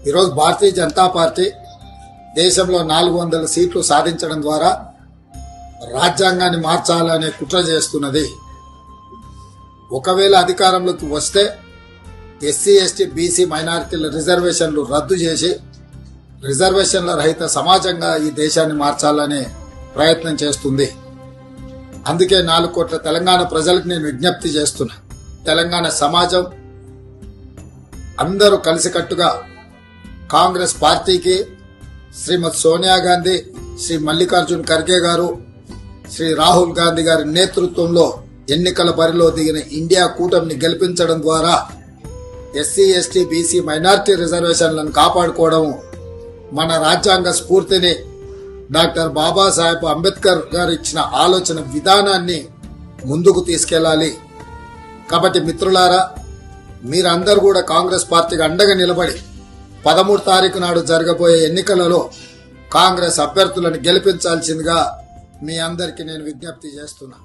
ఈరోజు భారతీయ జనతా పార్టీ దేశంలో 400 సీట్లు సాధించడం ద్వారా రాజ్యాంగాన్ని మార్చాలనే కుట్ర చేస్తున్నది. ఒకవేళ అధికారంలోకి వస్తే ఎస్సీ ఎస్టీ బీసీ మైనారిటీల రిజర్వేషన్లు రద్దు చేసి రిజర్వేషన్ల రహిత సమాజంగా ఈ దేశాన్ని మార్చాలనే ప్రయత్నం చేస్తుంది. అందుకే 4 కోట్ల తెలంగాణ ప్రజలకు నేను విజ్ఞప్తి చేస్తున్నా. తెలంగాణ సమాజం అందరూ కలిసికట్టుగా కాంగ్రెస్ పార్టీకి శ్రీమతి సోనియా గాంధీ, శ్రీ మల్లికార్జున్ ఖర్గే గారు, శ్రీ రాహుల్ గాంధీ గారి నేతృత్వంలో ఎన్నికల బరిలో దిగిన ఇండియా కూటమిని గెలిపించడం ద్వారా ఎస్సీ ఎస్టీ బీసీ మైనారిటీ రిజర్వేషన్లను కాపాడుకోవడం, మన రాజ్యాంగ స్ఫూర్తిని డాక్టర్ బాబాసాహెబ్ అంబేద్కర్ గారు ఇచ్చిన ఆలోచన విధానాన్ని ముందుకు తీసుకెళ్లాలి. కాబట్టి మిత్రులారా, మీరందరూ కూడా కాంగ్రెస్ పార్టీకి అండగా నిలబడి 13 తారీఖు నాడు జరగబోయే ఎన్నికలలో కాంగ్రెస్ అభ్యర్థులను గెలిపించాల్సిందిగా మీ అందరికీ నేను విజ్ఞప్తి చేస్తున్నా.